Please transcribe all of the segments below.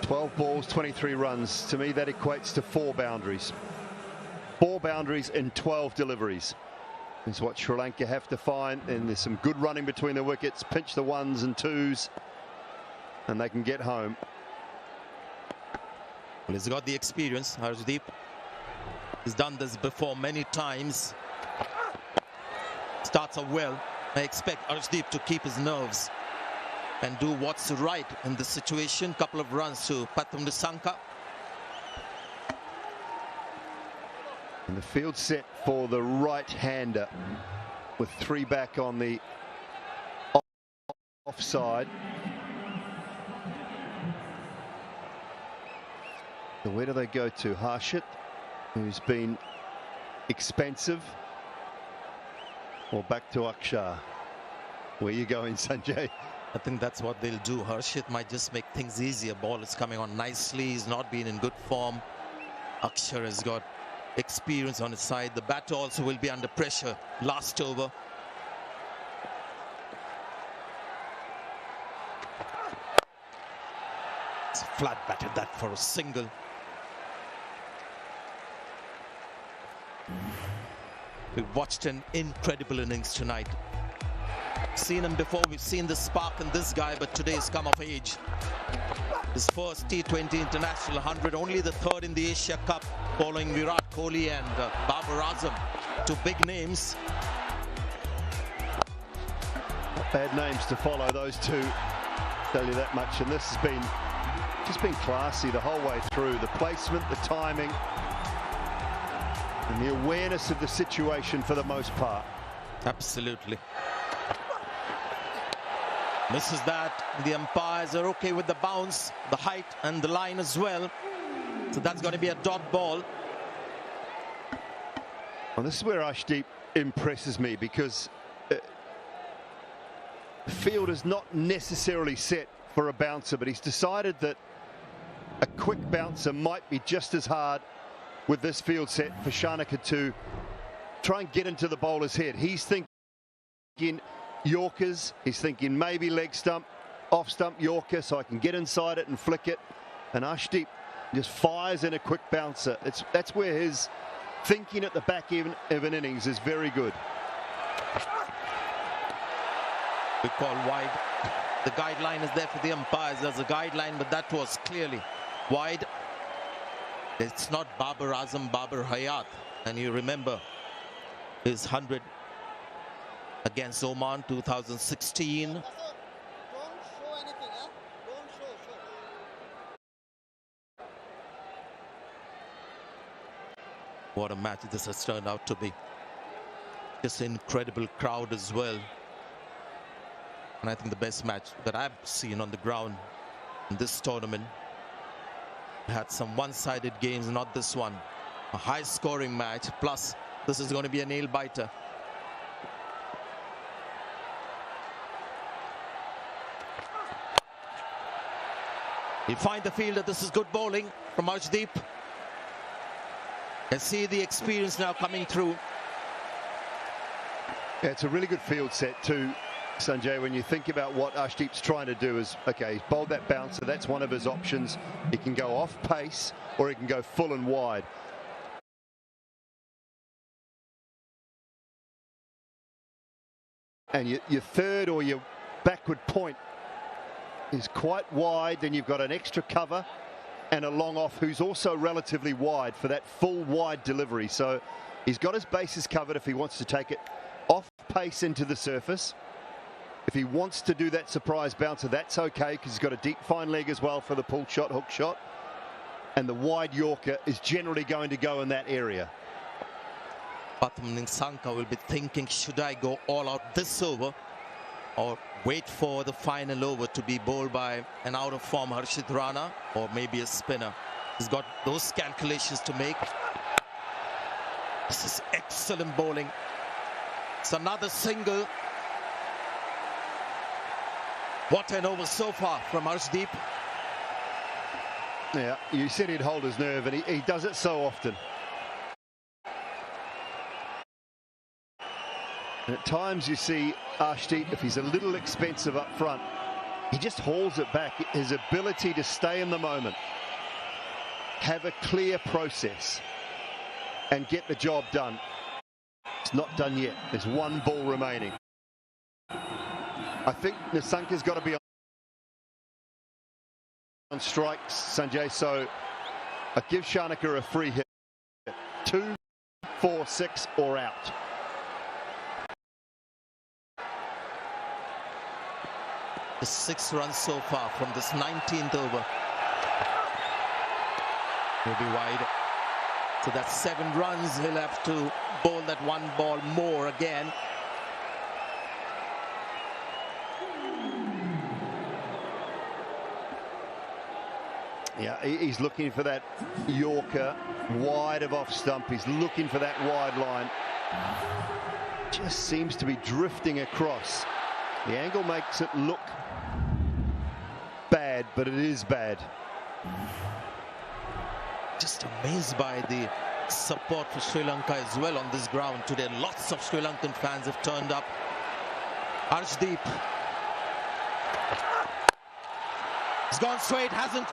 12 balls, 23 runs. To me, that equates to 4 boundaries. 4 boundaries in 12 deliveries is what Sri Lanka have to find. And there's some good running between the wickets. Pinch the 1s and 2s, and they can get home. Well, he's got the experience, Harshdeep. He's done this before many times. Starts off well. I expect Harshdeep to keep his nerves and do what's right in this situation. Couple of runs to Pathum Nissanka. And the field set for the right-hander with 3 back on the offside. So where do they go to? Harshit, who's been expensive, or back to Akshar? Where you going, Sanjay? I think that's what they'll do. Harshit might just make things easier. Ball is coming on nicely. He's not been in good form. Akshar has got experience on his side. The batter also will be under pressure last over. It's flat batted that for a single. We've watched an incredible innings tonight. Seen him before, we've seen the spark in this guy, but today he's come of age. His first T20 international 100, only the 3rd in the Asia Cup, following Virat Kohli and Babar Azam. 2 big names. Not bad names to follow, those 2, tell you that much. And this has been just been classy the whole way through. The placement, the timing, and the awareness of the situation for the most part. Absolutely. Misses that. The umpires are okay with the bounce, the height and the line as well. So that's going to be a dot ball. And this is where Ashdeep impresses me, because the field is not necessarily set for a bouncer, but he's decided that a quick bouncer might be just as hard with this field set for Shanaka to try and get into the bowler's head. He's thinking Yorkers, he's thinking maybe leg stump, off stump Yorker, so I can get inside it and flick it. And Ashdeep just fires in a quick bouncer. That's where his thinking at the back even of an innings is very good. We call wide. The guideline is there for the umpires. There's a guideline, but that was clearly wide. It's not Babar Azam, Babar Hayat. And you remember his 100 against Oman 2016. Don't show anything, huh? Don't show. What a match this has turned out to be. Just an incredible crowd as well. And I think the best match that I've seen on the ground in this tournament. We had some one-sided games, not this one. A high-scoring match, plus this is going to be a nail-biter. He'll find the fielder. This is good bowling from Arshdeep. And see the experience now coming through. Yeah, it's a really good field set too, Sanjay. When you think about what Arshdeep's trying to do is, okay, he's bowled that bouncer. That's one of his options. He can go off pace or he can go full and wide. And your third or your backward point is quite wide. Then you've got an extra cover and a long off who's also relatively wide for that full wide delivery. So he's got his bases covered if he wants to take it off pace into the surface. If he wants to do that surprise bouncer, that's okay, because he's got a deep fine leg as well for the pull shot, hook shot. And the wide Yorker is generally going to go in that area. Pathum Nissanka will be thinking, should I go all out this over or wait for the final over to be bowled by an out-of-form Harshit Rana or maybe a spinner? He's got those calculations to make. This is excellent bowling. It's another single. What an over so far from Arshdeep. Yeah, you said he'd hold his nerve, and he does it so often. And at times you see Arshdeep, if he's a little expensive up front, He just hauls it back. His ability to stay in the moment, have a clear process, and get the job done. It's not done yet. There's one ball remaining. I think Nisanka's got to be on strikes, Sanjay, so I give Shanaka a free hit. 2, 4, 6 or out. The 6 runs so far from this 19th over. Will be wide. So that's 7 runs. He'll have to bowl that 1 ball more again. Yeah, he's looking for that Yorker wide of off stump. He's looking for that wide line. Just seems to be drifting across. The angle makes it look bad, but it is bad. Just amazed by the support for Sri Lanka as well on this ground today. Lots of Sri Lankan fans have turned up. Arshdeep. He's gone straight, hasn't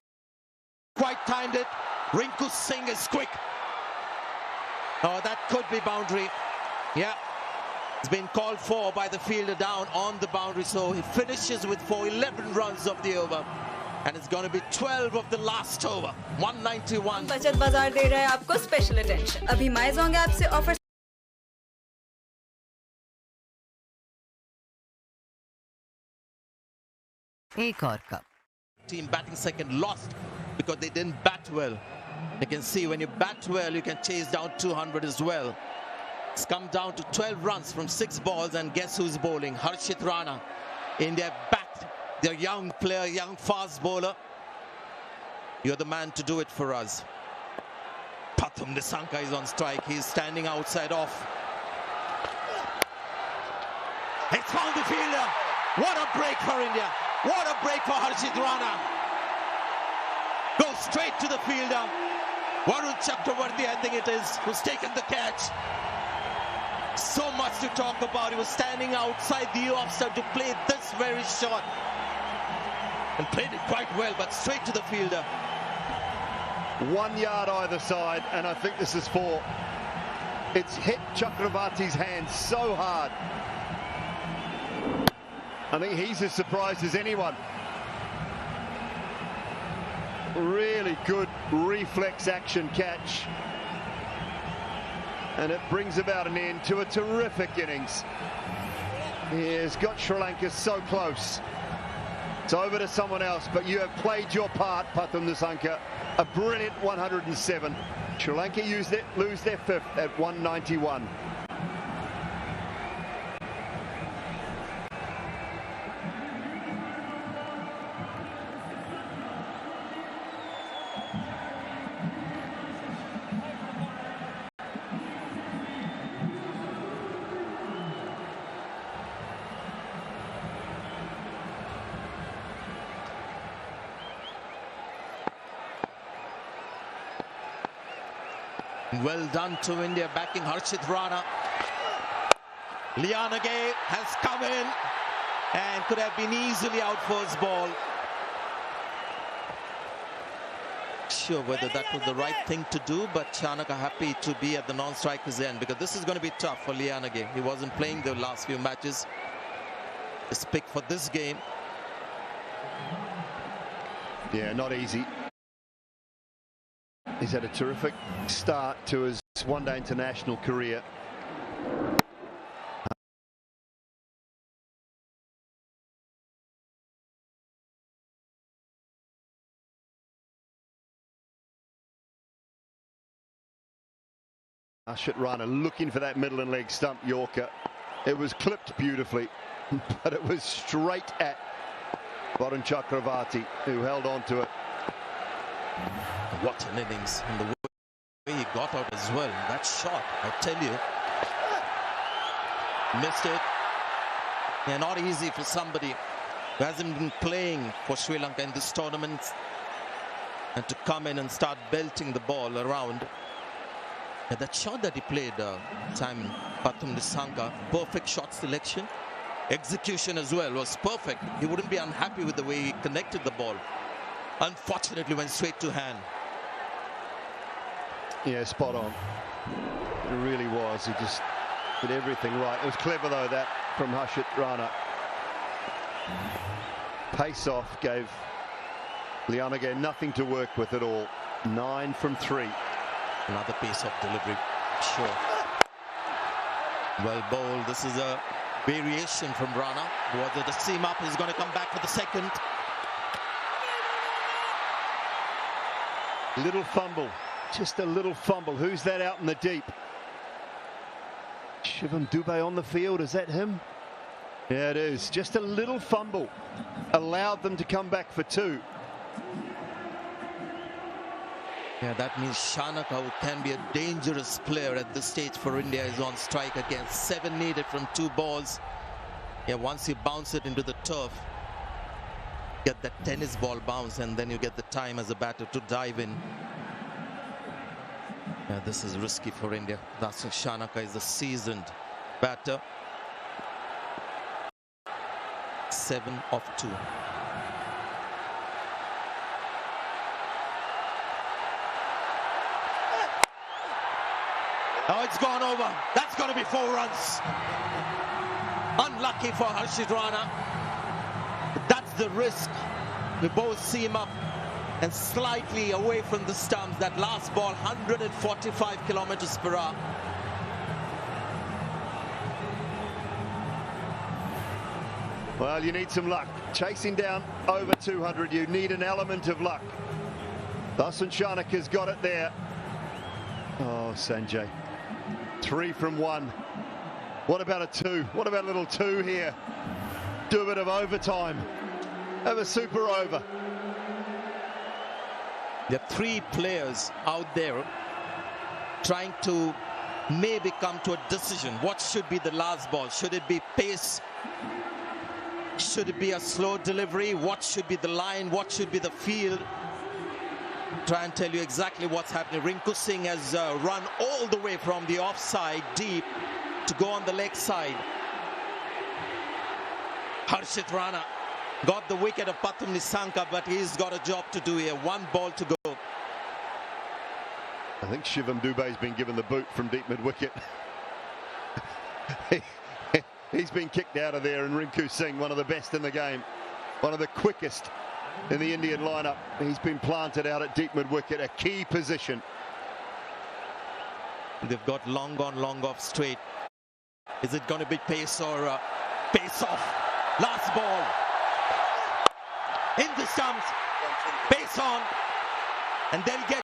quite timed it. Rinku Singh is quick. Oh, that could be boundary. Yeah. It's been called for by the fielder down on the boundary, so he finishes with 11 runs of the over, and it's going to be 12 of the last over. 191. बचत बाजार दे रहा है आपको special attention. अभी माइज़ोंग app से offer एक और cup. Team batting second lost because they didn't bat well. You can see when you bat well, you can chase down 200 as well. It's come down to 12 runs from 6 balls, and guess who's bowling? Harshit Rana. India backed their young player, young fast bowler. You're the man to do it for us. Pathum Nisanka is on strike. He's standing outside off. He's found the fielder. What a break for India. What a break for Harshit Rana. Goes straight to the fielder. Varun Chakravarti, I think it is, who's taken the catch. So much to talk about. He was standing outside the off-side to play this very shot. And played it quite well, but straight to the fielder. 1 yard either side, and I think this is 4. It's hit Chakravarti's hand so hard. I think he's as surprised as anyone. Really good reflex action catch. And it brings about an end to a terrific innings. He has got Sri Lanka so close. It's over to someone else, but you have played your part, Pathum Nisanka. A brilliant 107. Sri Lanka lose their 5th at 191. Well done to India backing Harshit Rana. Lianage has come in and could have been easily out for his ball. Sure whether that was the right thing to do, but Shanaka happy to be at the non-striker's end because this is going to be tough for Lianage. He wasn't playing the last few matches. His pick for this game. Yeah, not easy. He's had a terrific start to his one-day international career. Harshit Rana looking for that middle and leg stump Yorker. It was clipped beautifully, but it was straight at Varun Chakravarti, who held on to it. What an innings, and the way he got out as well. That shot, I tell you, missed it. Yeah, not easy for somebody who hasn't been playing for Sri Lanka in this tournament and to come in and start belting the ball around. Yeah, that shot that he played, Pathum Nisanka, perfect shot selection. execution as well was perfect. He wouldn't be unhappy with the way he connected the ball. Unfortunately, went straight to hand. Yeah, spot on. It really was. He just did everything right. It was clever, though, that from Harshit Rana. Pace off gave Lanka nothing to work with at all. 9 from 3. Another piece of delivery. Sure. Well bowled. This is a variation from Rana. Was it a seam up? He's going to come back for the second. Little fumble. Just a little fumble. Who's that out in the deep? Shivam Dube on the field. Is that him? Yeah, it is. Just a little fumble. Allowed them to come back for 2. Yeah, that means Shanaka, who can be a dangerous player at this stage for India, is on strike again. 7 needed from 2 balls. Yeah, once you bounce it into the turf, get that tennis ball bounce, and then you get the time as a batter to dive in. Yeah, this is risky for India. Dasun Shanaka is a seasoned batter. 7 of 2. Oh, it's gone over. That's going to be 4 runs. Unlucky for Harshit Rana. That's the risk. We both see him up and slightly away from the stumps. That last ball, 145 kilometers per hour. Well, you need some luck. Chasing down over 200, you need an element of luck. Dasun Shanaka's got it there. Oh, Sanjay. 3 from 1. What about a 2? What about a little 2 here? Do a bit of overtime. Have a super over. There are 3 players out there trying to maybe come to a decision. What should be the last ball? Should it be pace? Should it be a slow delivery? What should be the line? What should be the field? Try and tell you exactly what's happening. Rinku Singh has run all the way from the offside deep to go on the leg side. Harshit Rana got the wicket of Pathum Nissanka, but he's got a job to do here. 1 ball to go. I think Shivam Dube's been given the boot from deep mid-wicket. He's been kicked out of there, and Rinku Singh, one of the best in the game, one of the quickest in the Indian lineup. He's been planted out at deep mid-wicket, a key position. They've got long on, long off straight. Is it going to be pace or pace off? Last ball. In the stumps. Pace on. And they'll get